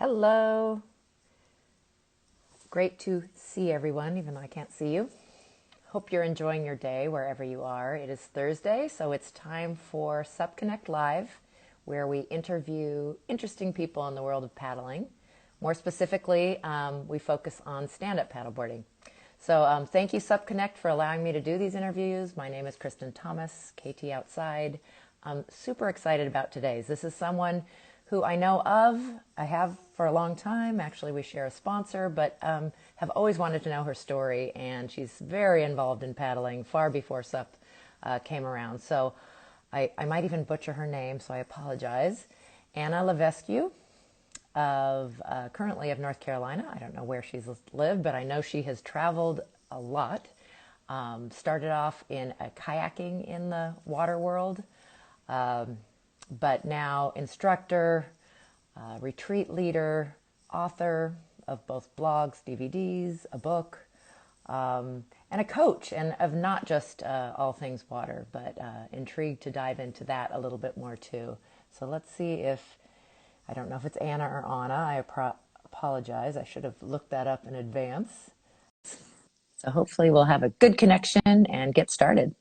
Hello. Great to see everyone, even though I can't see you. Hope you're enjoying your day wherever you are. It is Thursday, so it's time for Supconnect Live, where we interview interesting people in the world of paddling. More specifically, we focus on stand-up paddleboarding. So thank you, Supconnect, for allowing me to do these interviews. My name is Kristin Thomas, KT Outside. I'm super excited about today's. This is someone who I know of. I have for a long time. Actually, we share a sponsor, but have always wanted to know her story, and she's very involved in paddling far before SUP came around. So I might even butcher her name, so I apologize. Anna Levesque of currently of North Carolina. I don't know where she's lived, but I know she has traveled a lot. Started off in kayaking in the water world, but now instructor, retreat leader, author of both blogs, DVDs, a book, and a coach, and of not just all things water, but intrigued to dive into that a little bit more too. So let's see if, I don't know if it's Anna or Anna. I apologize. I should have looked that up in advance. So hopefully we'll have a good connection and get started.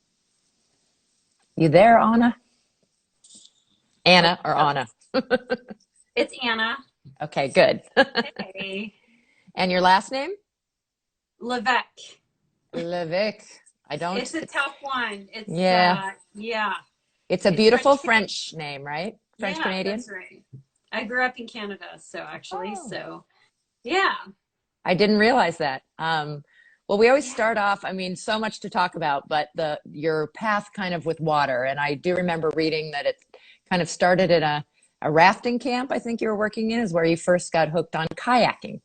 You there, Anna? Anna or Anna? It's Anna. Okay, good. Hey. And your last name? Levesque. Levesque. I don't. It's a tough one. Yeah. Yeah. It's a It's beautiful French. French name, right? French Yeah, Canadian? that's right. I grew up in Canada, Oh, so yeah. I didn't realize that. Well, we always Yeah. start off, I mean, so much to talk about, but your path kind of with water. And I do remember reading that it kind of started at a rafting camp, I think you were working in, is where you first got hooked on kayaking,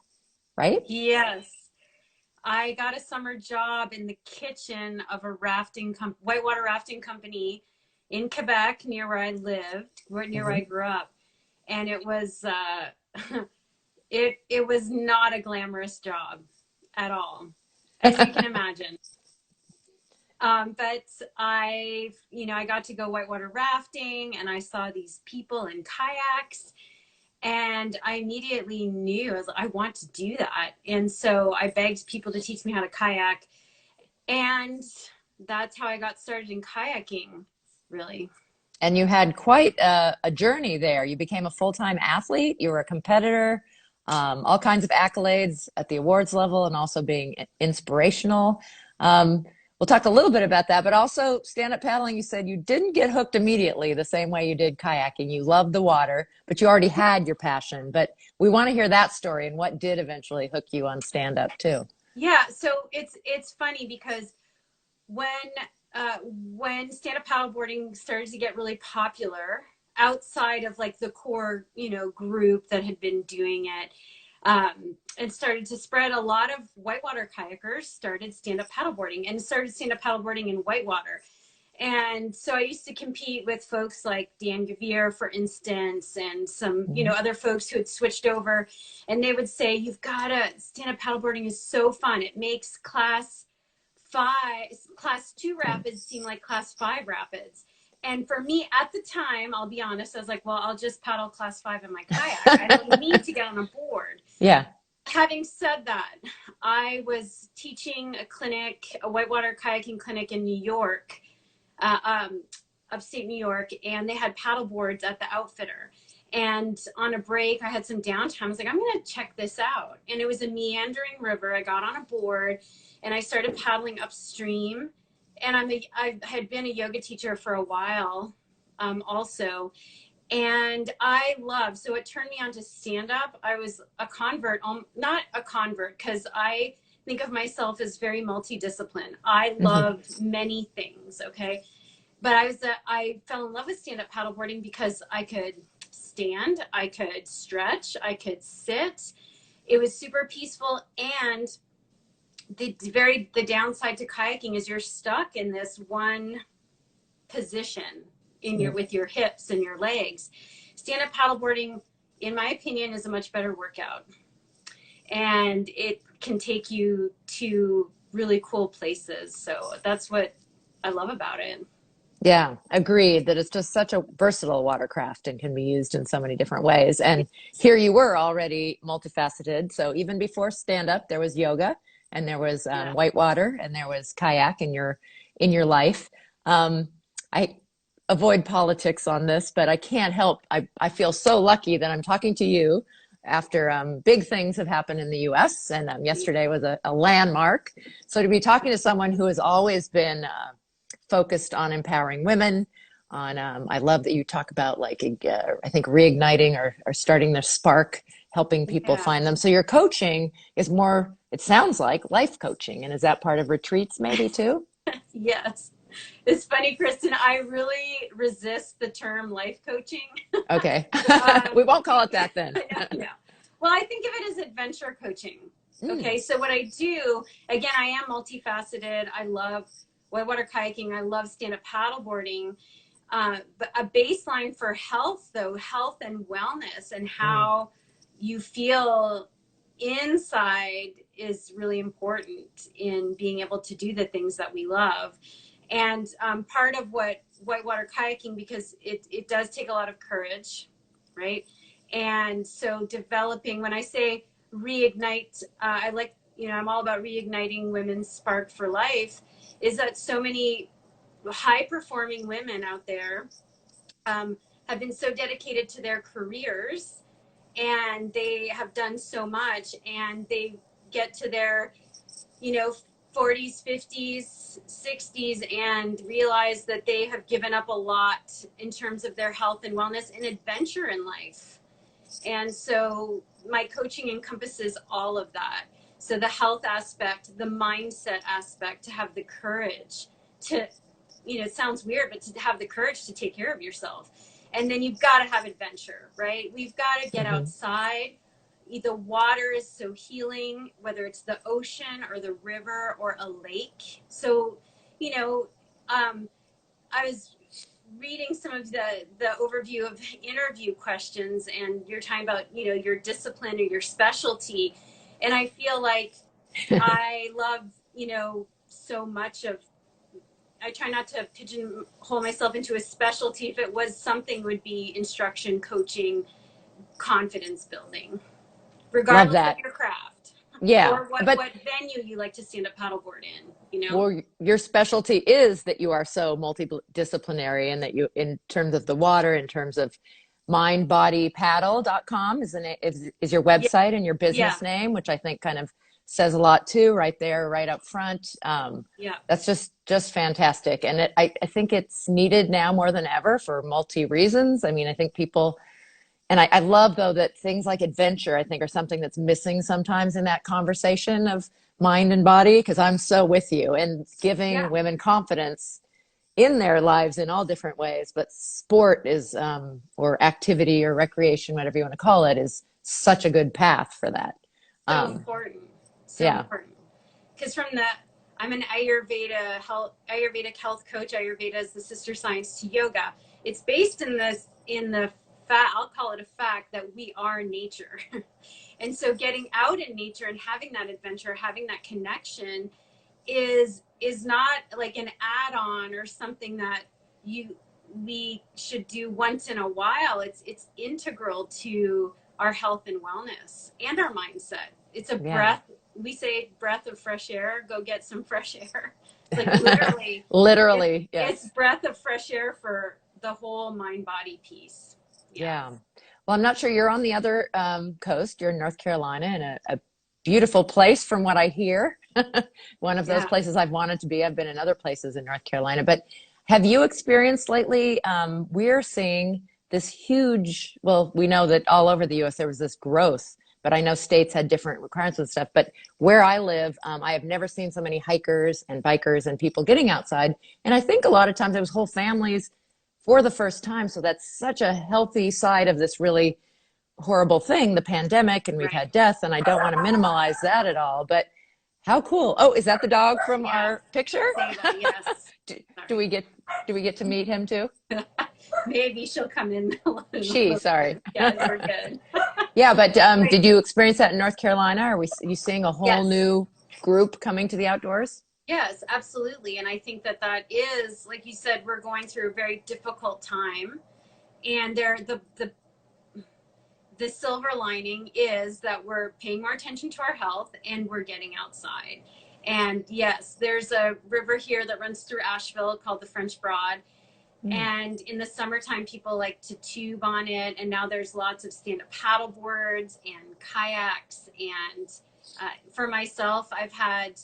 right? Yes. I got a summer job in the kitchen of a whitewater rafting company in Quebec, near where I lived, near where Hmm. I grew up. And it was it was not a glamorous job at all, as you can imagine. But I got to go whitewater rafting, and I saw these people in kayaks, and I immediately knew I want to do that. And so I begged people to teach me how to kayak, and that's how I got started in kayaking, really. And you had quite a journey there. You became a full-time athlete, you were a competitor, all kinds of accolades at the awards level, and also being inspirational. We'll talk a little bit about that, but also stand-up paddling, you said you didn't get hooked immediately the same way you did kayaking. You loved the water, but you already had your passion. But we want to hear that story and what did eventually hook you on stand-up too. Yeah, so it's funny because when when stand-up paddleboarding started to get really popular outside of like the core, group that had been doing it, and started to spread, a lot of whitewater kayakers started stand-up paddleboarding and started stand-up paddleboarding in whitewater. And so I used to compete with folks like Dan Gavir, for instance, and some, Mhm. other folks who had switched over. And they would say, you've got to, stand-up paddleboarding is so fun. It makes class 2 rapids seem like class 5 rapids. And for me at the time, I'll be honest, I was like, well, I'll just paddle class 5 in my kayak. I don't need to get on a board. Yeah. Having said that, I was teaching a whitewater kayaking clinic in New York, uh, um, upstate New York, and they had paddle boards at the outfitter. And on a break, I had some downtime. I was like, I'm going to check this out. And it was a meandering river. I got on a board and I started paddling upstream. And I had been a yoga teacher for a while, also. And so it turned me on to stand up. I was a convert, not a convert, because I think of myself as very multidisciplined. I Hmm. love many things. Okay. But I fell in love with stand up paddleboarding because I could stand, I could stretch, I could sit. It was super peaceful. And the downside to kayaking is you're stuck in this one position with your hips and your legs. Stand up paddleboarding, in my opinion, is a much better workout, and it can take you to really cool places. So that's what I love about it. Yeah, agreed that it's just such a versatile watercraft and can be used in so many different ways. And here you were already multifaceted. So even before stand up, there was yoga and there was Yeah. whitewater and there was kayak in your life. I avoid politics on this, but I can't help. I feel so lucky that I'm talking to you after big things have happened in the U.S. And yesterday was a landmark. So to be talking to someone who has always been focused on empowering women, on I love that you talk about like I think reigniting or starting the spark, helping people find them. So your coaching is more, it sounds like life coaching. And is that part of retreats maybe too? Yes. It's funny, Kristin, I really resist the term life coaching. Okay. We won't call it that then. No. Well, I think of it as adventure coaching. Okay. So what I do, again, I am multifaceted. I love whitewater kayaking. I love stand-up paddleboarding. But a baseline for health, though, health and wellness and how you feel inside is really important in being able to do the things that we love. And part of what whitewater kayaking, because it does take a lot of courage, right? And so developing, when I say reignite, I like, I'm all about reigniting women's spark for life, is that so many high performing women out there have been so dedicated to their careers and they have done so much and they get to their, 40s, 50s, 60s and realize that they have given up a lot in terms of their health and wellness and adventure in life. And so my coaching encompasses all of that. So the health aspect, the mindset aspect, to have the courage to, it sounds weird, but to have the courage to take care of yourself. And then you've got to have adventure, right? We've got to get outside. The water is so healing, whether it's the ocean or the river or a lake. So, I was reading some of the overview of interview questions and you're talking about, your discipline or your specialty. And I feel like I love, so much of, I try not to pigeonhole myself into a specialty. If it was something, would be instruction, coaching, confidence building. Regardless of your craft. Yeah. Or what venue you like to stand up paddleboard in, Well, your specialty is that you are so multidisciplinary and that you, in terms of the water, in terms of mindbodypaddle.com is your website and your business name, which I think kind of says a lot too, right there, right up front. That's just fantastic. And I think it's needed now more than ever for multi reasons. I mean, I think people, and I love, though, that things like adventure, I think, are something that's missing sometimes in that conversation of mind and body, because I'm so with you. And giving women confidence in their lives in all different ways. But sport is, or activity or recreation, whatever you want to call it, is such a good path for that. So important. So important. Because I'm an Ayurveda health coach. Ayurveda is the sister science to yoga. It's based in the I'll call it a fact that we are nature. And so getting out in nature and having that adventure, having that connection is not like an add-on or something that we should do once in a while. It's integral to our health and wellness and our mindset. It's a breath. We say breath of fresh air, go get some fresh air. It's like literally, yes. It's breath of fresh air for the whole mind-body piece. Yeah. Well, I'm not sure, you're on the other coast. You're in North Carolina, in a beautiful place from what I hear. One of those places I've wanted to be. I've been in other places in North Carolina. But have you experienced lately, we're seeing this huge, well, we know that all over the U.S. there was this growth, but I know states had different requirements and stuff. But where I live, I have never seen so many hikers and bikers and people getting outside. And I think a lot of times it was whole families for the first time. So that's such a healthy side of this really horrible thing, the pandemic, and we've had death, and I don't want to minimize that at all, but how cool. Oh, is that the dog from our picture? Yes. Do we get to meet him too? Maybe she'll come in. Sorry. Yeah, we're good. Yeah, but did you experience that in North Carolina? Are you seeing a whole new group coming to the outdoors? Yes, absolutely. And I think that that is, like you said, we're going through a very difficult time. And the silver lining is that we're paying more attention to our health and we're getting outside. And yes, there's a river here that runs through Asheville called the French Broad. Mm. And in the summertime, people like to tube on it. And now there's lots of stand-up paddle boards and kayaks. And for myself, I've had,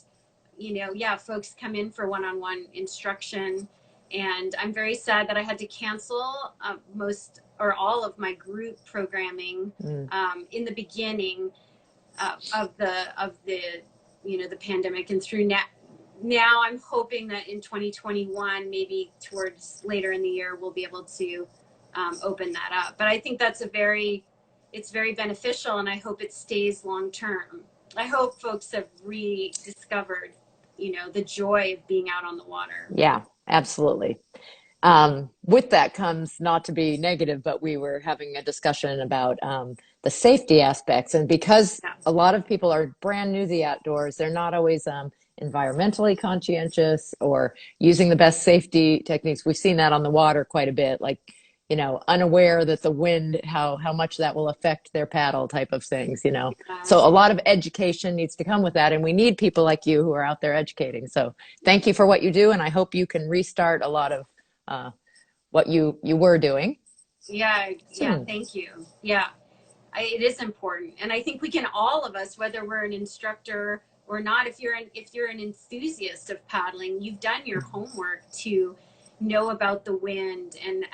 folks come in for one-on-one instruction. And I'm very sad that I had to cancel most or all of my group programming in the beginning of the pandemic, and through now I'm hoping that in 2021, maybe towards later in the year, we'll be able to open that up. But I think it's very beneficial, and I hope it stays long term. I hope folks have rediscovered, the joy of being out on the water. Yeah, absolutely. With that comes, not to be negative, but we were having a discussion about the safety aspects. And because a lot of people are brand new to the outdoors, they're not always environmentally conscientious or using the best safety techniques. We've seen that on the water quite a bit, like, unaware that the wind, how much that will affect their paddle type of things. So a lot of education needs to come with that. And we need people like you who are out there educating. So thank you for what you do. And I hope you can restart a lot of what you were doing. Yeah, thank you. Yeah, it is important. And I think we can, all of us, whether we're an instructor or not, if you're an enthusiast of paddling, you've done your homework to know about the wind. And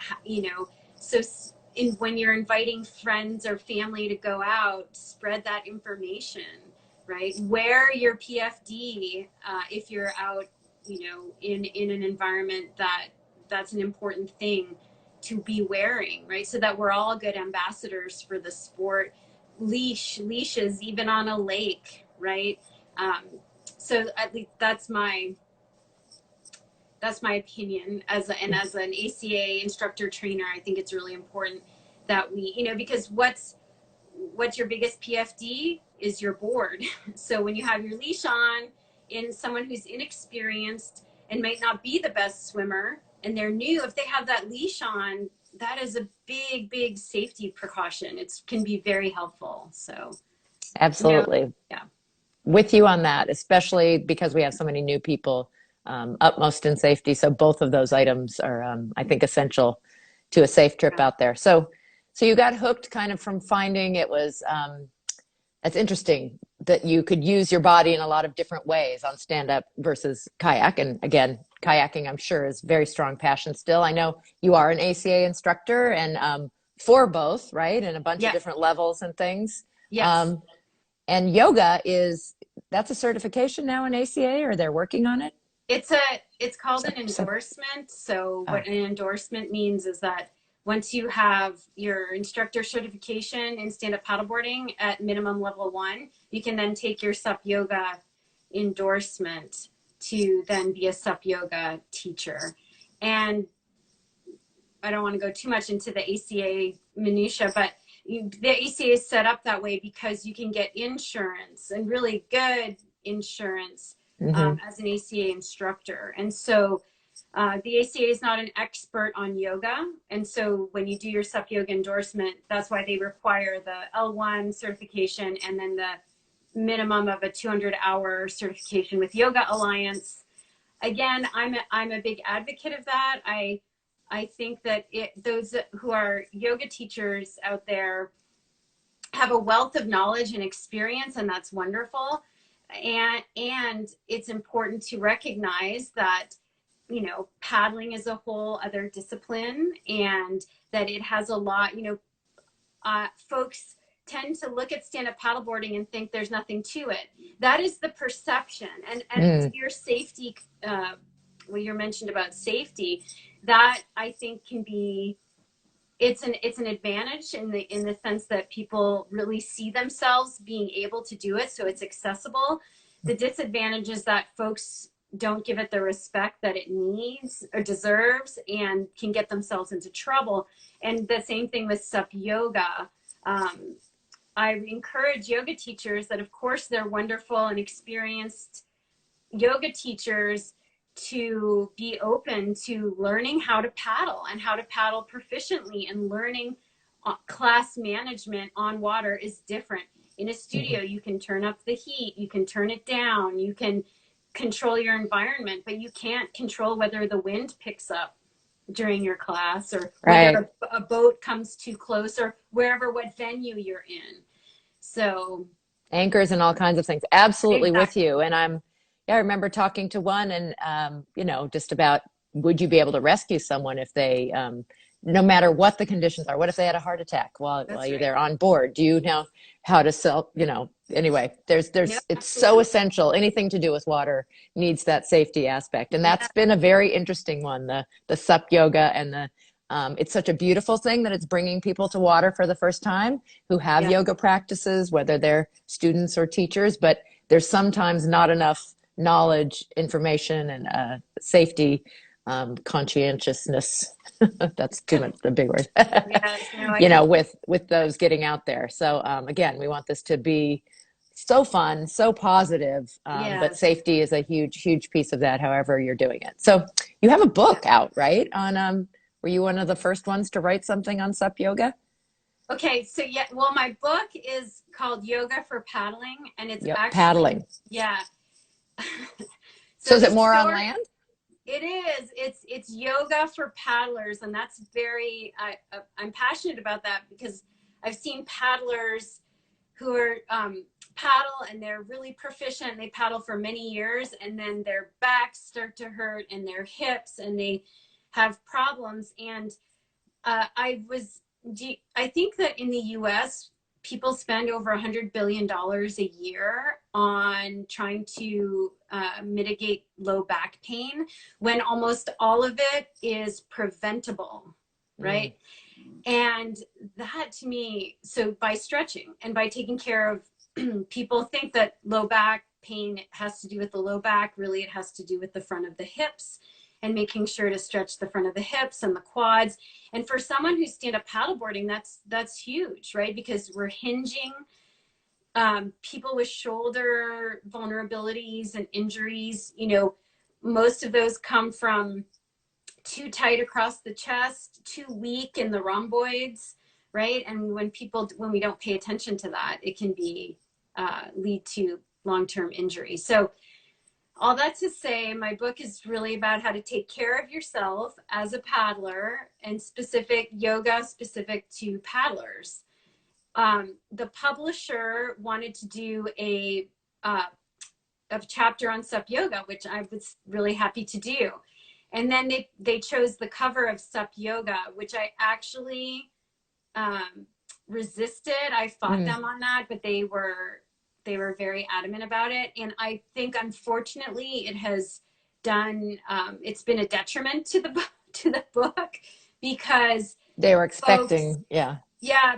so when you're inviting friends or family to go out, spread that information, right? Wear your PFD if you're out, in an environment that's an important thing to be wearing, right? So that we're all good ambassadors for the sport. Leashes, even on a lake, right? So at least that's my opinion as an ACA instructor trainer. I think it's really important that we, because what's your biggest PFD is your board. So when you have your leash on in someone who's inexperienced and might not be the best swimmer, and they're new, if they have that leash on, that is a big safety precaution. It can be very helpful. So absolutely. Yeah. With you on that, especially because we have so many new people, utmost in safety. So both of those items are, I think, essential to a safe trip out there. So you got hooked kind of from finding it was, that's interesting that you could use your body in a lot of different ways on stand-up versus kayak. And again, kayaking, I'm sure, is very strong passion still. I know you are an ACA instructor and for both, right? And a bunch of different levels and things. Yes. And yoga that's a certification now in ACA, or they're working on it? It's called an endorsement. So what an endorsement means is that once you have your instructor certification in stand-up paddleboarding at minimum level 1, you can then take your Sup Yoga endorsement to then be a Sup Yoga teacher. And I don't want to go too much into the ACA minutia, but the ACA is set up that way because you can get insurance, and really good insurance, as an ACA instructor. And so the ACA is not an expert on yoga. And so when you do your Sup Yoga endorsement, that's why they require the L1 certification and then the minimum of a 200-hour certification with Yoga Alliance. Again, I'm a big advocate of that. I think that those who are yoga teachers out there have a wealth of knowledge and experience, and that's wonderful. And it's important to recognize that, paddling is a whole other discipline, and that it has a lot, folks tend to look at stand-up paddleboarding and think there's nothing to it. That is the perception. And your safety, what you mentioned about safety, that I think can be, it's an advantage in the sense that people really see themselves being able to do it, so it's accessible. The disadvantage is that folks don't give it the respect that it needs or deserves, and can get themselves into trouble. And the same thing with Sup Yoga. I encourage yoga teachers that, of course, they're wonderful and experienced yoga teachers to be open to learning how to paddle and how to paddle proficiently, and learning class management on water is different. In a studio, you can turn up the heat, you can turn it down, you can control your environment, but you can't control whether the wind picks up during your class, or whether a boat comes too close, or what venue you're in. So anchors and all kinds of things. Absolutely. exactly. With you. And I remember talking to one and, just about, would you be able to rescue someone if they, no matter what the conditions are, what if they had a heart attack while you're there on board? Do you know how to anyway, there's, Yep, it's absolutely. so essential. Anything to do with water needs that safety aspect. And that's been a very interesting one, the sup yoga, and it's such a beautiful thing that it's bringing people to water for the first time who have yoga practices, whether they're students or teachers, but there's sometimes not enough knowledge, information, and safety, conscientiousness. That's too much, a big word. With those getting out there. So again, we want this to be so fun, so positive, but safety is a huge piece of that, however you're doing it. So you have a book out, right? On were you one of the first ones to write something on sup yoga? Okay, so my book is called Yoga for Paddling, and it's actually paddling. Yeah. So is it more on land? It is. It's yoga for paddlers, and that's I'm passionate about that, because I've seen paddlers who are paddle and they're really proficient. They paddle for many years, and then their backs start to hurt and their hips, and they have problems. And I think that in the US, people spend over $100 billion a year on trying to mitigate low back pain, when almost all of it is preventable, right? And that, to me, so by stretching and by taking care of, people think that low back pain has to do with the low back. Really, it has to do with the front of the hips, and making sure to stretch the front of the hips and the quads. And for someone who's stand-up paddleboarding, that's huge, right? Because we're hinging. People with shoulder vulnerabilities and injuries, most of those come from too tight across the chest, too weak in the rhomboids, right? And when we don't pay attention to that, it can lead to long-term injury. So all that to say, my book is really about how to take care of yourself as a paddler, and yoga specific to paddlers. The publisher wanted to do a chapter on sup yoga, which I was really happy to do. And then they chose the cover of sup yoga, which I actually resisted. I fought them on that, but they were very adamant about it. And I think, unfortunately, it has done, it's been a detriment to the book, because they were expecting,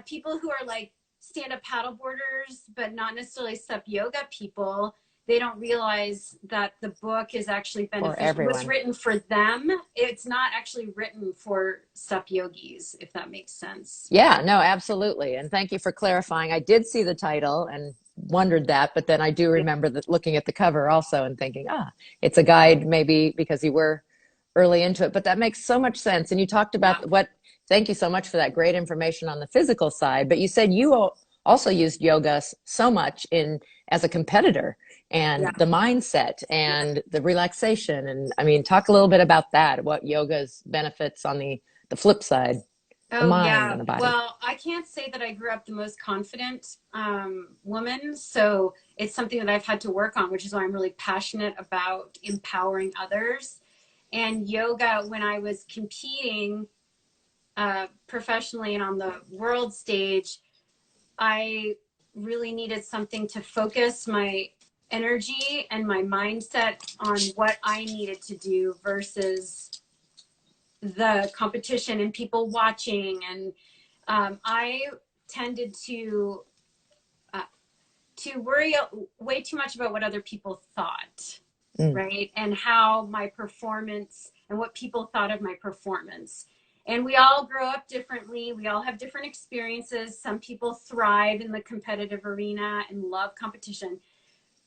people who are like stand-up paddleboarders, but not necessarily sup yoga people, they don't realize that the book is actually beneficial. It was written for them. It's not actually written for sup yogis, if that makes sense. Yeah, no, absolutely. And thank you for clarifying. I did see the title and wondered that, but then I do remember looking at the cover also and thinking, it's a guide, maybe because you were early into it, but that makes so much sense. And you talked about thank you so much for that great information on the physical side, but you said you also used yoga so much as a competitor, and the mindset and the relaxation. And I mean, talk a little bit about that, what yoga's benefits on the flip side. The mind and the body. Well, I can't say that I grew up the most confident woman. So it's something that I've had to work on, which is why I'm really passionate about empowering others. And yoga, when I was competing professionally and on the world stage, I really needed something to focus my energy and my mindset on what I needed to do versus the competition and people watching. And I tended to worry way too much about what other people thought, right? And how my performance and what people thought of my performance. And we all grow up differently. We all have different experiences. Some people thrive in the competitive arena and love competition.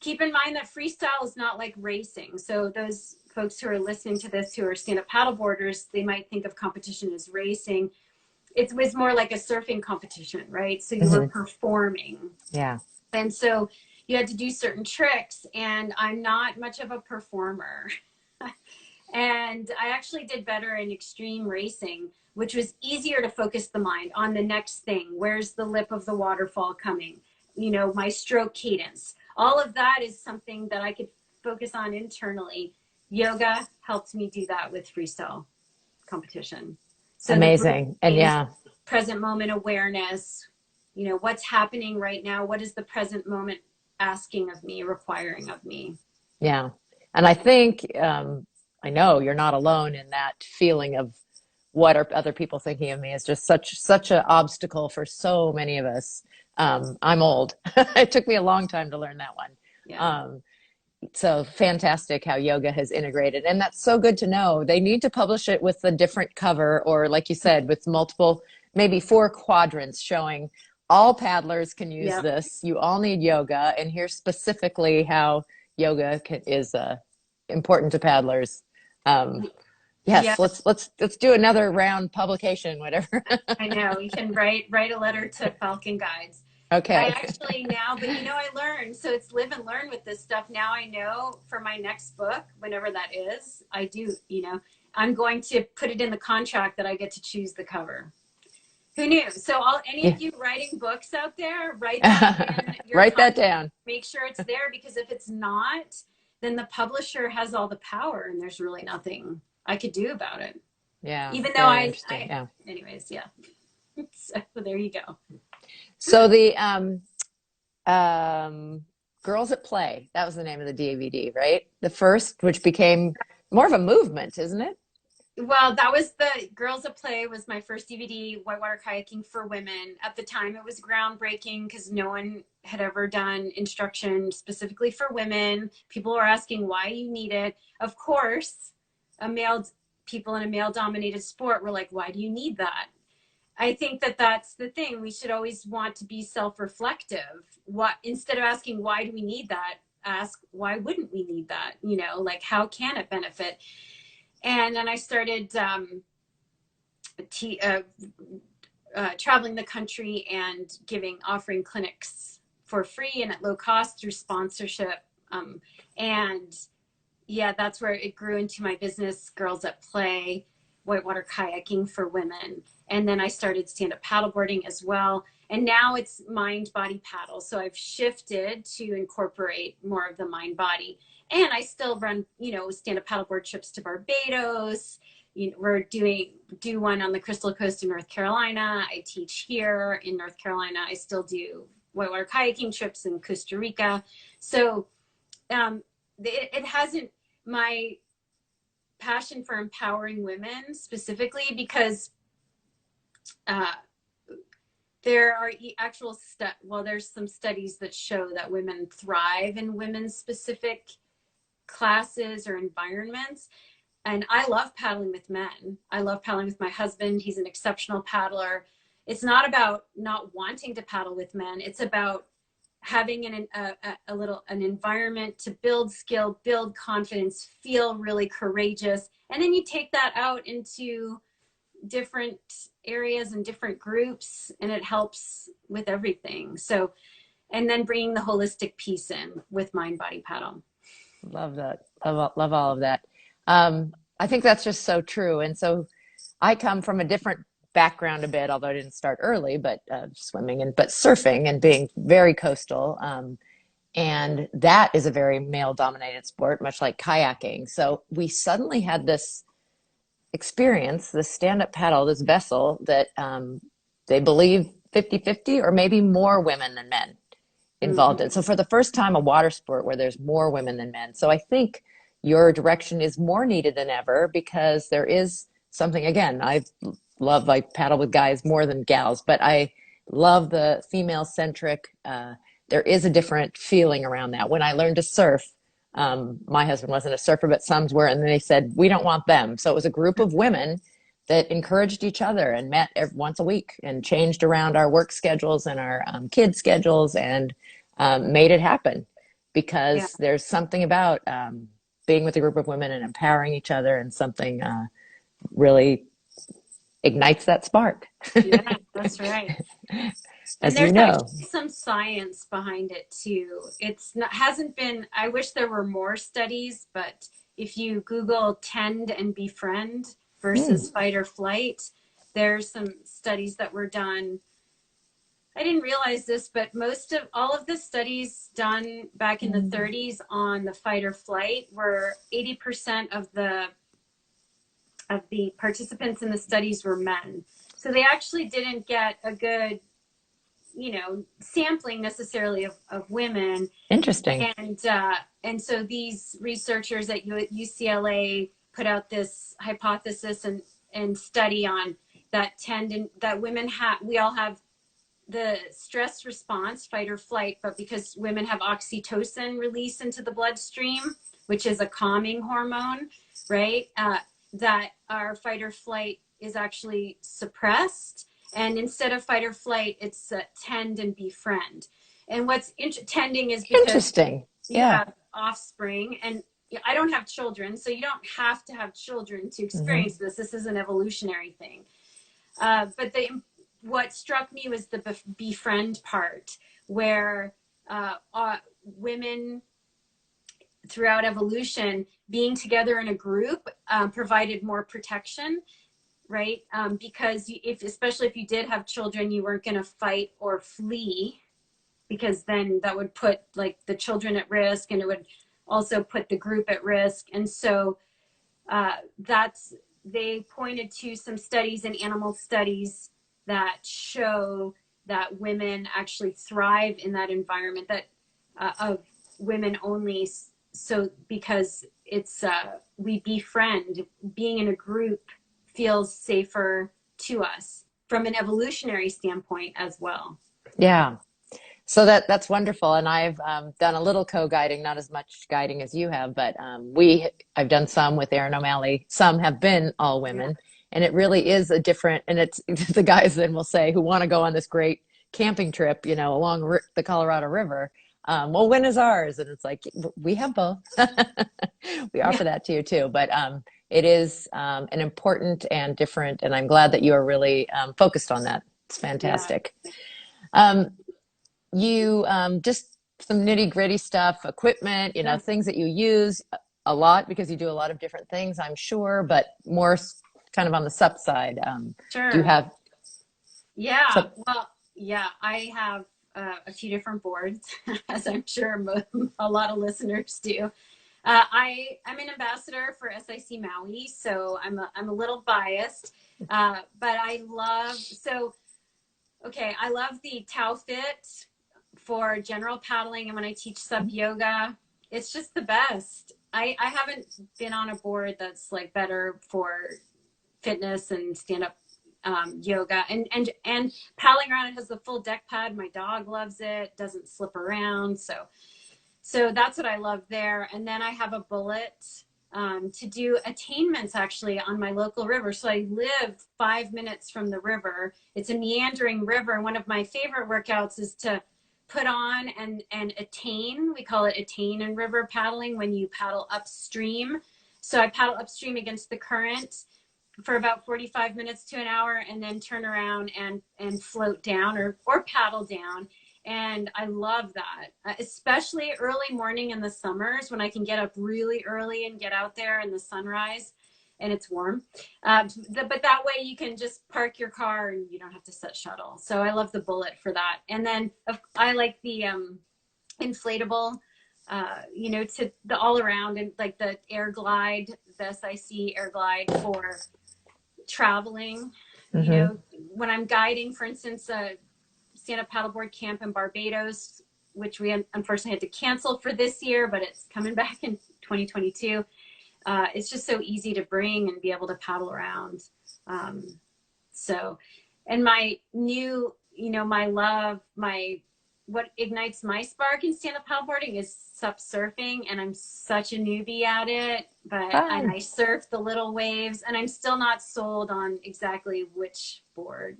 keep in mind that freestyle is not like racing. So those folks who are listening to this who are stand-up paddleboarders, they might think of competition as racing. It was more like a surfing competition, right? So you were performing. Yeah. And so you had to do certain tricks, and I'm not much of a performer. And I actually did better in extreme racing, which was easier to focus the mind on the next thing. Where's the lip of the waterfall coming? You know, my stroke cadence. All of that is something that I could focus on internally. Yoga helped me do that with freestyle competition. So amazing. And yeah, present moment awareness, you know, what's happening right now? What is the present moment asking of me, requiring of me? Yeah. And I think, I know you're not alone in that feeling of what are other people thinking of me is just such an obstacle for so many of us. I'm old. It took me a long time to learn that one. Yeah. So fantastic how yoga has integrated. And that's so good to know. They need to publish it with a different cover, or like you said, with multiple, maybe 4 quadrants showing all paddlers can use this. You all need yoga. And here's specifically how yoga is important to paddlers. Yes, let's do another round publication, whatever. I know. You can write a letter to Falcon Guides. Okay. I actually now, but you know, I learned. So it's live and learn with this stuff. Now I know for my next book, whenever that is, I do, you know, I'm going to put it in the contract that I get to choose the cover. Who knew? So any of you writing books out there, write that in your write that down. Make sure it's there, because if it's not, then the publisher has all the power and there's really nothing I could do about it. Yeah. Even though anyways, yeah. So there you go. So the Girls at Play, that was the name of the DVD, right? The first, which became more of a movement, isn't it? Well, that was the Girls at Play was my first DVD, whitewater kayaking for women. At the time, it was groundbreaking because no one had ever done instruction specifically for women. People were asking why you need it. Of course, people in a male-dominated sport were like, why do you need that? I think that that's the thing. We should always want to be self-reflective. Instead of asking, why do we need that? Ask, why wouldn't we need that? You know, like, how can it benefit? And then I started traveling the country and offering clinics for free and at low cost through sponsorship. And yeah, that's where it grew into my business, Girls at Play, whitewater kayaking for women. And then I started stand-up paddleboarding as well. And now it's mind, body, paddle. So I've shifted to incorporate more of the mind, body. And I still run, you know, stand-up paddleboard trips to Barbados. You know, we're do one on the Crystal Coast in North Carolina. I teach here in North Carolina. I still do whitewater kayaking trips in Costa Rica. So it hasn't, my passion for empowering women specifically, because there are actual there's some studies that show that women thrive in women's specific classes or environments. And I love paddling with men. I love paddling with my husband. He's an exceptional paddler. It's not about not wanting to paddle with men. It's about having an environment to build skill, build confidence, feel really courageous. And then you take that out into different areas and different groups, and it helps with everything. So, and then bringing the holistic piece in with mind, body, paddle. Love that. Love all of that. I think that's just so true. And so I come from a different background a bit, although I didn't start early, but swimming but surfing and being very coastal. And that is a very male dominated sport, much like kayaking. So we suddenly had this experience, this stand-up paddle, this vessel that they believe 50-50 or maybe more women than men involved in. So for the first time, a water sport where there's more women than men. So I think your direction is more needed than ever, because there is something, again, I paddle with guys more than gals, but I love the female centric. There is a different feeling around that. When I learned to surf, my husband wasn't a surfer, but some were, and they said, we don't want them. So it was a group of women that encouraged each other and met once a week and changed around our work schedules and our kids' schedules and made it happen. Yeah. because there's something about being with a group of women and empowering each other, and something really ignites that spark, Yeah, that's right. And as you there's know. actually some science behind it too. It's not, hasn't been, I wish there were more studies, but if you Google tend and befriend Mm, versus fight or flight, there's some studies that were done. I didn't realize this, but most of all of the studies done back in the 30s on the fight or flight were 80% of the participants in the studies were men. So they actually didn't get a good, sampling necessarily of women. interesting. And so these researchers at UCLA put out this hypothesis and study on that women have, we all have the stress response, fight or flight, but because women have oxytocin release into the bloodstream, which is a calming hormone, right? That our fight or flight is actually suppressed. And instead of fight or flight, it's tend and befriend. And what's tending is because Interesting. you Yeah. have offspring, and I don't have children, so you don't have to have children to Hmm. experience this. This is an evolutionary thing. But what struck me was the befriend part, where women throughout evolution being together in a group provided more protection, right? Because especially if you did have children, you weren't going to fight or flee, because then that would put like the children at risk, and it would also put the group at risk. And so they pointed to some studies and animal studies that show that women actually thrive in that environment, that of women only. So because it's we befriend, being in a group feels safer to us from an evolutionary standpoint as well. Yeah. So that's wonderful. And I've done a little co-guiding, not as much guiding as you have, but I've done some with Aaron O'Malley. Some have been all Yeah. women, and it really is a different. And it's the guys then will say who want to go on this great camping trip, along the Colorado River. Well, when is ours? And it's like we have both. We Yeah. offer that to you too, but it is an important and different. And I'm glad that you are really focused on that. It's Yeah. fantastic. Um, you just some nitty gritty stuff, equipment, Yeah. things that you use a lot because you do a lot of different things, I'm sure, but more kind of on the sup side. Do you Sure. have Yeah. sup? Well, yeah, I have a few different boards, as I'm sure a lot of listeners do. I'm an ambassador for SIC Maui, so I'm a little biased, but I love the Tao Fit for general paddling, and when I teach sub yoga, it's just the best. I haven't been on a board that's like better for fitness and stand up yoga, and paddling around. It has the full deck pad. My dog loves it. Doesn't slip around. So that's what I love there. And then I have a bullet to do attainments actually on my local river. So I live 5 minutes from the river. It's a meandering river. And one of my favorite workouts is to put on and attain. We call it attain in river paddling, when you paddle upstream. So I paddle upstream against the current for about 45 minutes to an hour, and then turn around and float down or paddle down. And I love that, especially early morning in the summers when I can get up really early and get out there in the sunrise and it's warm. But that way you can just park your car and you don't have to set shuttle. So I love the bullet for that. And then I like the inflatable, to the all around, and like the air glide, the SIC air glide for traveling. Hmm. When I'm guiding, for instance, stand-up paddleboard camp in Barbados, which we unfortunately had to cancel for this year, but it's coming back in 2022. It's just so easy to bring and be able to paddle around. And my new, my love, what ignites my spark in stand-up paddleboarding is sup surfing, and I'm such a newbie at it, and Fun. I surf the little waves, and I'm still not sold on exactly which board.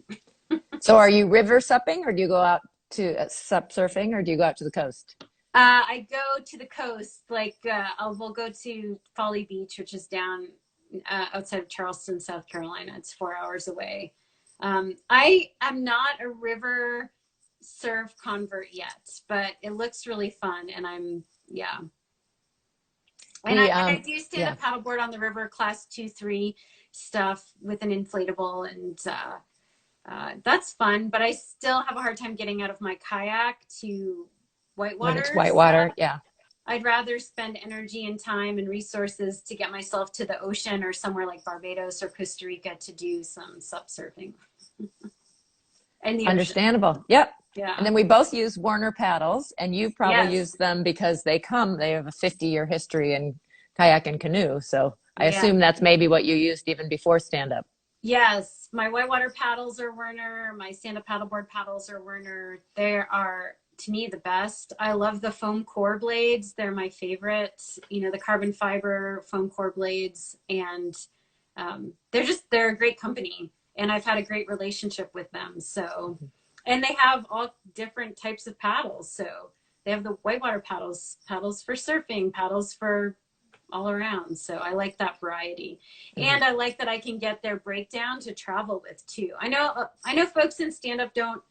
So are you river supping, or do you go out to sup surfing, or do you go out to the coast? I go to the coast, like we'll go to Folly Beach, which is down outside of Charleston, South Carolina. It's 4 hours away. I am not a river surf convert yet, but it looks really fun, and yeah. And I do stand up paddleboard on the river, class 2-3 stuff with an inflatable, and that's fun. But I still have a hard time getting out of my kayak to whitewater. When it's whitewater, yeah. I'd rather spend energy and time and resources to get myself to the ocean or somewhere like Barbados or Costa Rica to do some sup surfing. Understandable. Yep. Yeah. And then we both use Werner Paddles, and you probably use them because they have a 50-year history in kayak and canoe. So I assume that's maybe what you used even before stand-up. Yes. My whitewater paddles are Werner. My stand-up paddleboard paddles are Werner. They are, to me, the best. I love the foam core blades. They're my favorite, the carbon fiber foam core blades. And they're a great company. And I've had a great relationship with them. So, and they have all different types of paddles. So they have the whitewater paddles for surfing, paddles for all around. So I like that variety. And I like that I can get their breakdown to travel with too. I know folks in stand-up don't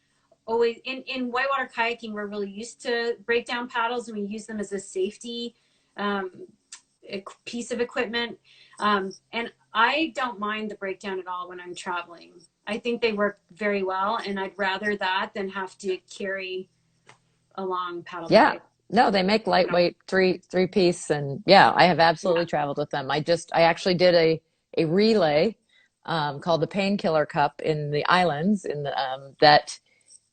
always, in whitewater kayaking, we're really used to breakdown paddles, and we use them as a safety piece of equipment. And I don't mind the breakdown at all when I'm traveling. I think they work very well, and I'd rather that than have to carry a long paddle. Yeah. No, they make lightweight three-piece, and I have absolutely traveled with them. I actually did a relay called the Painkiller Cup in the islands that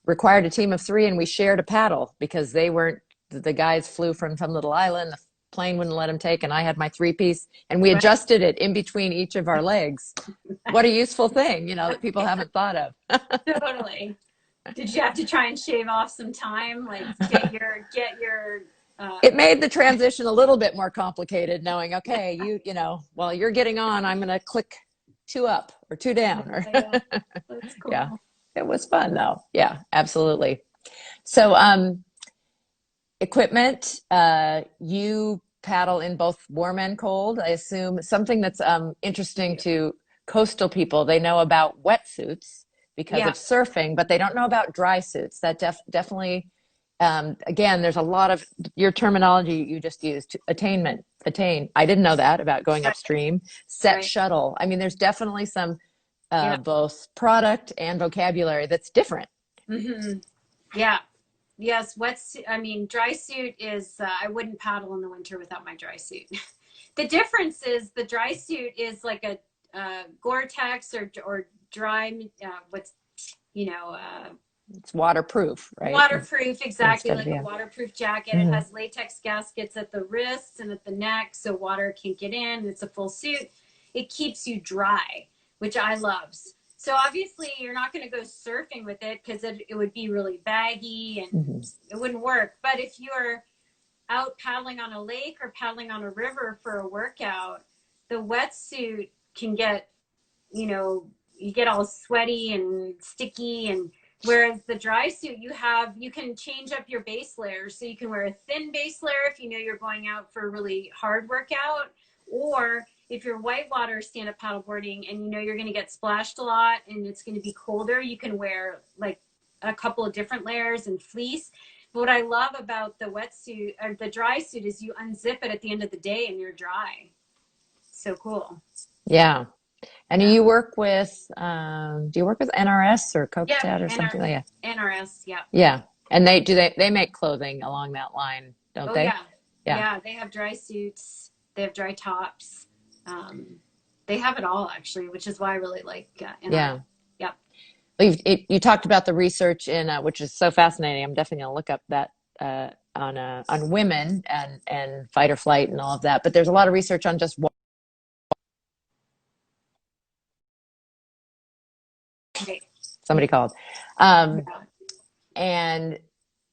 required a team of 3, and we shared a paddle because the guys flew from some little island. The plane wouldn't let them take, and I had my 3-piece, and we adjusted it in between each of our legs. What a useful thing, that people haven't thought of. Totally. Did you have to try and shave off some time, like get your It made the transition a little bit more complicated, knowing, okay, while you're getting on, I'm going to click 2 up or 2 down. That's cool. Yeah, it was fun though. Yeah, absolutely. So, equipment, you paddle in both warm and cold, I assume. Something that's interesting to coastal people, they know about wetsuits because of surfing, but they don't know about dry suits. That definitely, again, there's a lot of your terminology you just used, attain. I didn't know that about going upstream. Set shuttle. I mean, there's definitely some both product and vocabulary that's different. Yeah. Yes. Dry suit is, I wouldn't paddle in the winter without my dry suit. The difference is the dry suit is like a Gore-Tex or dry, it's waterproof, right? Waterproof, exactly, like a waterproof jacket. It has latex gaskets at the wrists and at the neck, so water can't get in. It's a full suit. It keeps you dry, which I love. So obviously you're not going to go surfing with it because it would be really baggy and it wouldn't work. But if you're out paddling on a lake or paddling on a river for a workout, the wetsuit can get, you get all sweaty and sticky, and whereas the dry suit you can change up your base layers. So you can wear a thin base layer if you're going out for a really hard workout, or if you're whitewater stand-up paddleboarding and you're going to get splashed a lot and it's going to be colder, you can wear like a couple of different layers and fleece. But what I love about the wetsuit or the dry suit is you unzip it at the end of the day and you're dry. So cool. Yeah. And you work with, do you work with NRS or Coquetet or something like that? NRS, yeah. Yeah. And they make clothing along that line, don't they? Yeah, they have dry suits. They have dry tops. They have it all actually, which is why I really like NRS. Yeah. You talked about the research which is so fascinating. I'm definitely going to look up that on women and fight or flight and all of that. But there's a lot of research on just somebody called. And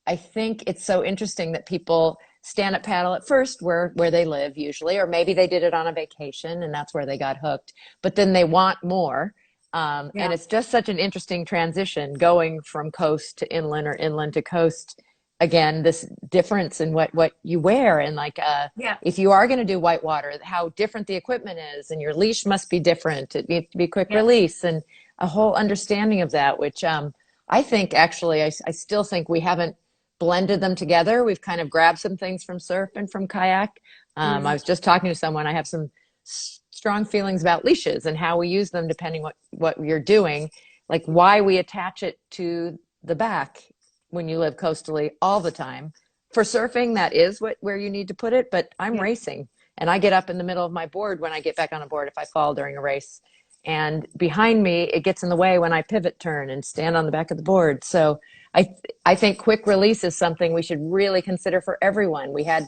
I think it's so interesting that people stand up paddle at first where they live usually, or maybe they did it on a vacation and that's where they got hooked, but then they want more. And it's just such an interesting transition going from coast to inland or inland to coast. again, this difference in what you wear, and like Yeah. if you are going to do whitewater, how different the equipment is, and your leash must be different. It needs to be quick Yeah. release, and a whole understanding of that, which I think actually I still think we haven't blended them together. We've kind of grabbed some things from surf and from kayak. I was just talking to someone. I have some strong feelings about leashes and how we use them depending what you're doing, like why we attach it to the back when you live coastally all the time. For surfing, that is where you need to put it, but I'm Yeah. racing and I get up in the middle of my board when I get back on a board if I fall during a race. And behind me, it gets in the way when I pivot turn and stand on the back of the board. So I think quick release is something we should really consider for everyone. We had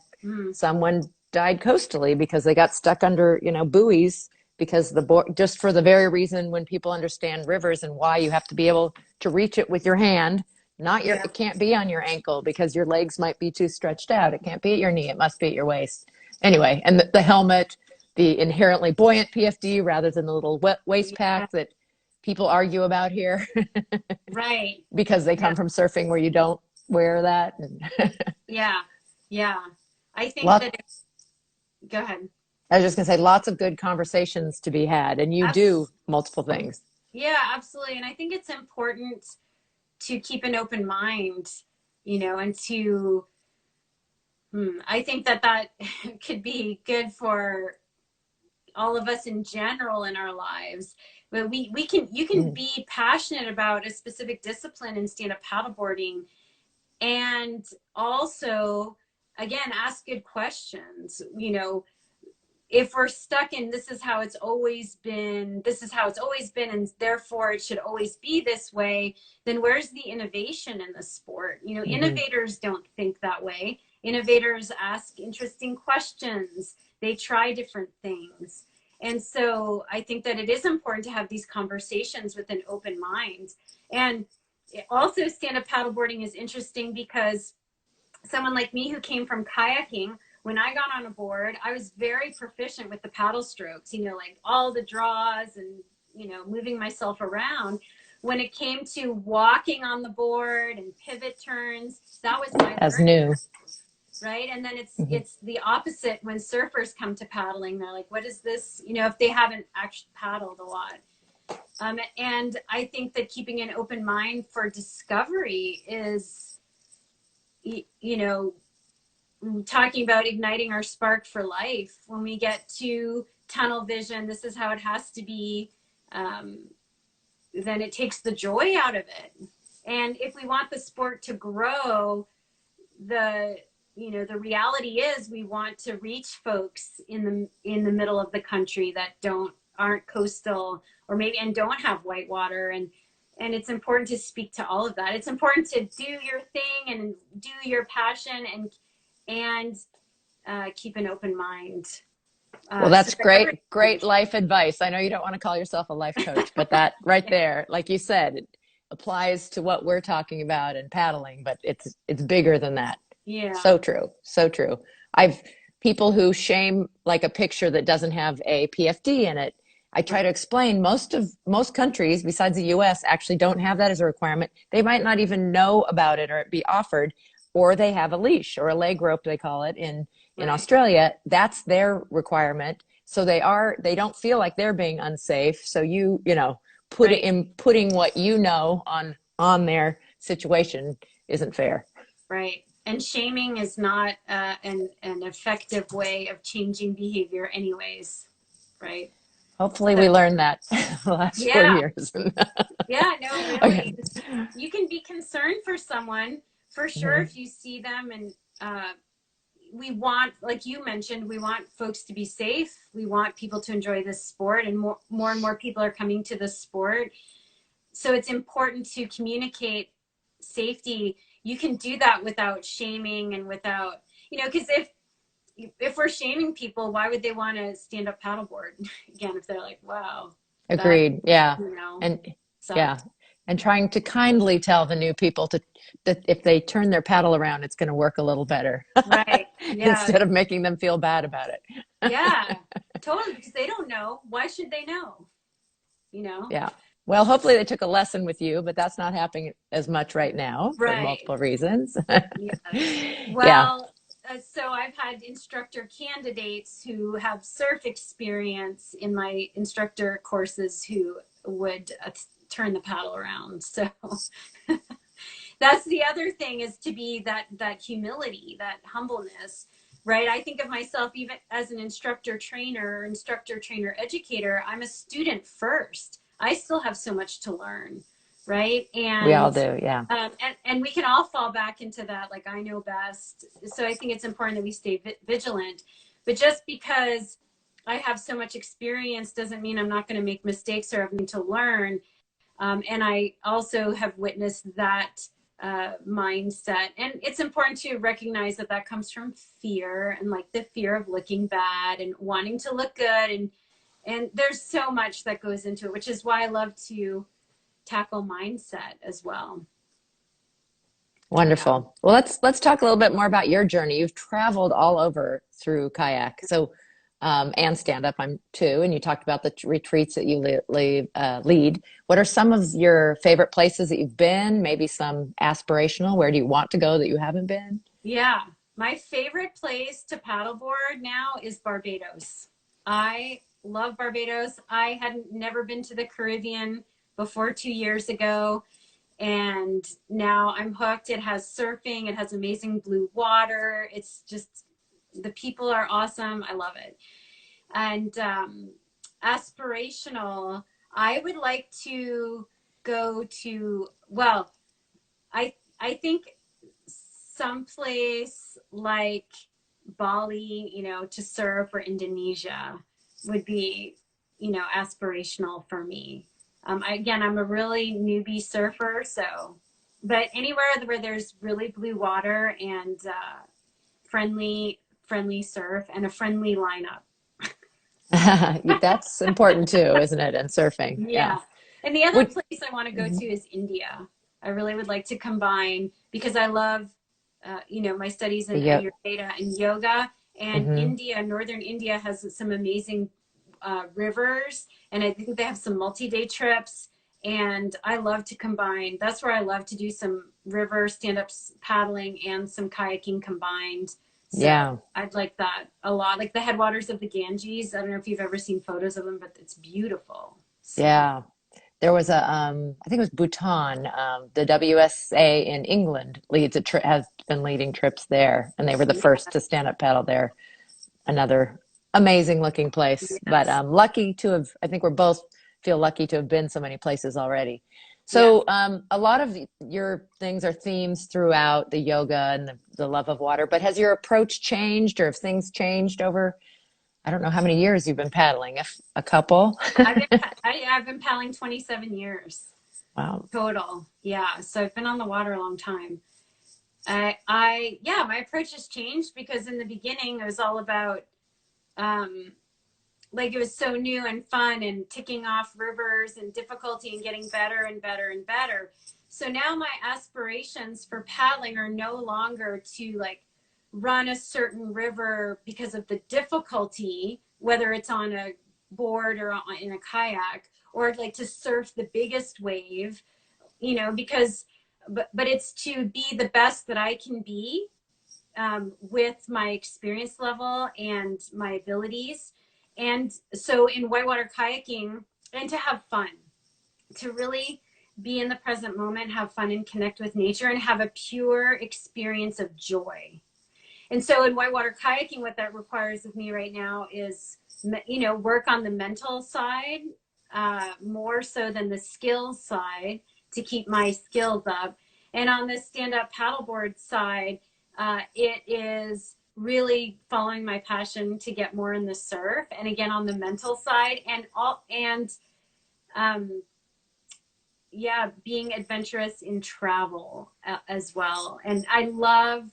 someone died coastally because they got stuck under, buoys, because the board, just for the very reason, when people understand rivers and why you have to be able to reach it with your hand, not your, it can't be on your ankle because your legs might be too stretched out. It can't be at your knee. It must be at your waist. Anyway, and the helmet, the inherently buoyant PFD rather than the little waist pack that people argue about here. Right. Because they come from surfing where you don't wear that. Yeah. I think that it's, go ahead. I was just going to say, lots of good conversations to be had, and you do multiple things. Yeah, absolutely. And I think it's important to keep an open mind, and to, I think that could be good for all of us in general in our lives. But you can be passionate about a specific discipline in stand-up paddleboarding, and also, again, ask good questions. If we're stuck in this is how it's always been, and therefore it should always be this way, then where's the innovation in the sport? Innovators don't think that way. Innovators ask interesting questions. They try different things. And so I think that it is important to have these conversations with an open mind. And also, stand-up paddleboarding is interesting because someone like me who came from kayaking, when I got on a board, I was very proficient with the paddle strokes, like all the draws and, moving myself around. When it came to walking on the board and pivot turns, that was my as new. Right. And then it's the opposite when surfers come to paddling. They're like, what is this? If they haven't actually paddled a lot. And I think that keeping an open mind for discovery is, talking about igniting our spark for life. When we get to tunnel vision, this is how it has to be, then it takes the joy out of it. And if we want the sport to grow, the reality is we want to reach folks in the middle of the country that aren't coastal and don't have whitewater, and it's important to speak to all of that. It's important to do your thing and do your passion and keep an open mind. Well, that's great life advice. I know you don't want to call yourself a life coach, but that right there, like you said, it applies to what we're talking about in paddling, but it's bigger than that. Yeah. So true. So true. I've people who shame like a picture that doesn't have a PFD in it. I try to explain most countries besides the US actually don't have that as a requirement. They might not even know about it or it be offered, or they have a leash or a leg rope, they call it in Australia. That's their requirement. So they don't feel like they're being unsafe. So putting what on their situation isn't fair. Right. And shaming is not an effective way of changing behavior anyways. Right. Hopefully we learned that the last 4 years. Yeah, no, really. Okay. You can be concerned for someone for sure if you see them, and we want, like you mentioned, we want folks to be safe. We want people to enjoy this sport, and more and more people are coming to this sport. So it's important to communicate safety. You can do that without shaming and without, because if we're shaming people, why would they want to stand up paddleboard again if they're like, wow. Agreed. Yeah. Sucked. And trying to kindly tell the new people that if they turn their paddle around, it's going to work a little better. Right. Yeah. Instead of making them feel bad about it. Yeah, totally. Because they don't know. Why should they know? Yeah. Well, hopefully they took a lesson with you, but that's not happening as much right now for Right. multiple reasons. Yes. Yeah. Well, so I've had instructor candidates who have surf experience in my instructor courses who would turn the paddle around. So that's the other thing, is to be that humility, that humbleness, right? I think of myself even as an instructor trainer educator. I'm a student first. I still have so much to learn, right? We all And do, yeah. and we can all fall back into that, like, I know best. So I think it's important that we stay vigilant. But just because I have so much experience doesn't mean I'm not going to make mistakes or having to learn. And I also have witnessed that mindset. And it's important to recognize that that comes from fear, and like the fear of looking bad and wanting to look good. And there's so much that goes into it, which is why I love to tackle mindset as well. Wonderful. Yeah. Well, let's talk a little bit more about your journey. You've traveled all over through kayak, so and stand up. I'm too, and you talked about the retreats that you lead. What are some of your favorite places that you've been? Maybe some aspirational. Where do you want to go that you haven't been? Yeah, my favorite place to paddleboard now is Barbados. I love Barbados. I hadn't never been to the Caribbean before 2 years ago, and now I'm hooked. It has surfing, it has amazing blue water. It's just, the people are awesome. I love it. And aspirational, I would like to go to, well, I think someplace like Bali, to surf, or Indonesia would be, aspirational for me. I'm a really newbie surfer, so, but anywhere where there's really blue water and friendly surf and a friendly lineup. That's important too, isn't it? And surfing. Yeah. Yeah. And the other Would, place I want to go Mhm. to is India. I really would like to combine, because I love, my studies in Yep. Ayurveda and yoga. And Hmm. Northern India has some amazing rivers. And I think they have some multi-day trips. And I love to combine. That's where I love to do some river stand-up paddling and some kayaking combined. So Yeah. I'd like that a lot. Like the headwaters of the Ganges. I don't know if you've ever seen photos of them, but it's beautiful. So Yeah. There was I think it was Bhutan. The WSA in England has been leading trips there, and they were the first to stand up paddle there. Another amazing looking place, but yes. lucky to have. I think we're both feel lucky to have been so many places already. Yeah. So a lot of your things are themes throughout the yoga and the love of water. But has your approach changed, or have things changed over? I don't know how many years you've been paddling. A couple. I've been paddling 27 years Wow. total. Yeah. So I've been on the water a long time. Yeah, my approach has changed, because in the beginning it was all about, like, it was so new and fun and ticking off rivers and difficulty and getting better and better and better. So now my aspirations for paddling are no longer to like run a certain river because of the difficulty, whether it's on a board or in a kayak, or like to surf the biggest wave, because, but it's to be the best that I can be, with my experience level and my abilities. And so in whitewater kayaking, and to have fun, to really be in the present moment, have fun and connect with nature, and have a pure experience of joy. And so in whitewater kayaking, what that requires of me right now is, work on the mental side, more so than the skills side, to keep my skills up. And on the stand-up paddleboard side, it is really following my passion to get more in the surf, and again on the mental side, yeah, being adventurous in travel as well. And I love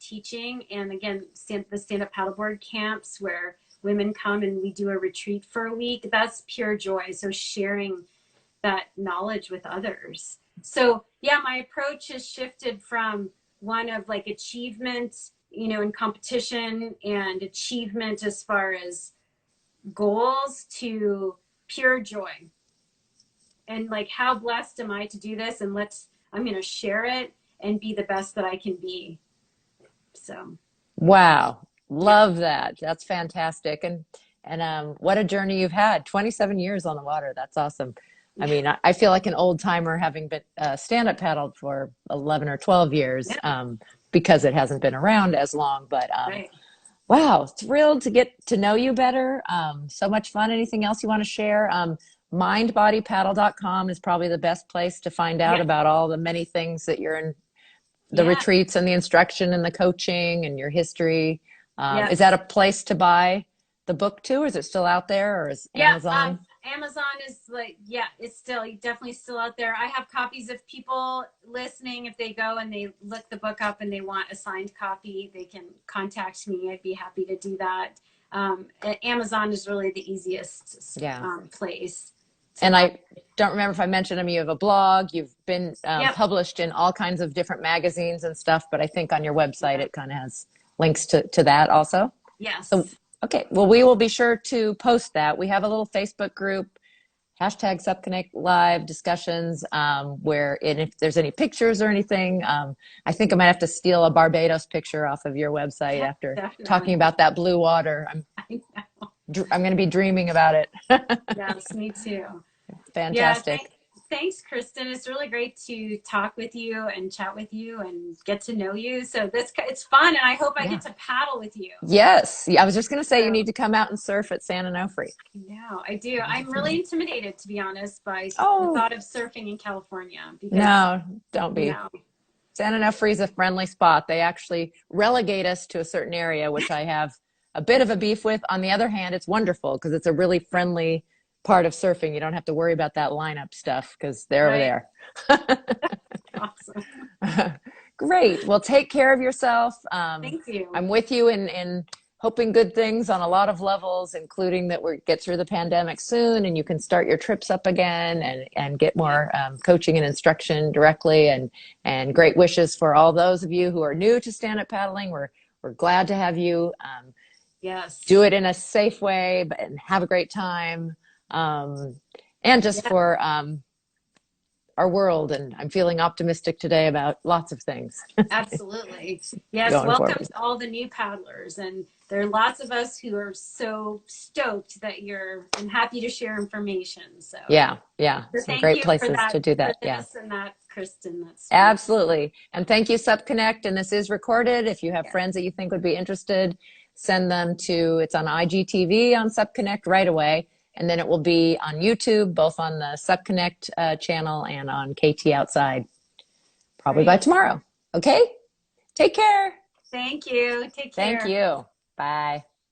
teaching. And again, the stand-up paddleboard camps where women come and we do a retreat for a week, that's pure joy. So sharing that knowledge with others. So yeah, my approach has shifted from one of like achievement, in competition and achievement as far as goals, to pure joy. and like, how blessed am I to do this? And I'm going to share it and be the best that I can be. So. Wow. Love that. That's fantastic. And what a journey you've had. 27 years on the water. That's awesome. I mean, I feel like an old timer having been stand-up paddled for 11 or 12 years, because it hasn't been around as long. But Right. wow, thrilled to get to know you better. So much fun. Anything else you want to share? Mindbodypaddle.com is probably the best place to find out about all the many things that you're in, the retreats and the instruction and the coaching and your history. Is that a place to buy the book too? Or is it still out there, or is Amazon? Amazon is like, it's still definitely still out there. I have copies. If people listening, if they go and they look the book up and they want a signed copy, they can contact me. I'd be happy to do that. Amazon is really the easiest place. And I don't remember if I mentioned them. You have a blog. You've been published in all kinds of different magazines and stuff, but I think on your website it kind of has links to that also. Yes. So, okay. Well, we will be sure to post that. We have a little Facebook group, #Supconnect Live discussions, where if there's any pictures or anything, I think I might have to steal a Barbados picture off of your website after talking about that blue water. I'm going to be dreaming about it. Yes, me too. Fantastic. Thanks, Kristin. It's really great to talk with you and chat with you and get to know you. So it's fun, and I hope I get to paddle with you. Yes. I was just going to say, you need to come out and surf at San Onofre. No, I do. I'm really intimidated, to be honest, by the thought of surfing in California. Because, no, don't be. No. San Onofre is a friendly spot. They actually relegate us to a certain area, which I have a bit of a beef with. On the other hand, it's wonderful because it's a really friendly part of surfing. You don't have to worry about that lineup stuff because they're over there. Awesome. Great. Well, take care of yourself. Thank you. I'm with you in hoping good things on a lot of levels, including that we get through the pandemic soon and you can start your trips up again and get more coaching and instruction directly, and great wishes for all those of you who are new to stand-up paddling. We're glad to have you. Yes. Do it in a safe way and have a great time. And just for our world, and I'm feeling optimistic today about lots of things. Absolutely. Yes. Welcome to all the new paddlers, and there are lots of us who are so stoked that and happy to share information. So some great places to do that. And that, Kristin. That's absolutely. And thank you, Supconnect. And this is recorded. If you have friends that you think would be interested, send them to, it's on IGTV on Supconnect right away. And then it will be on YouTube, both on the Supconnect channel and on KT Outside, probably by tomorrow. Okay? Take care. Thank you. Take care. Thank you. Bye.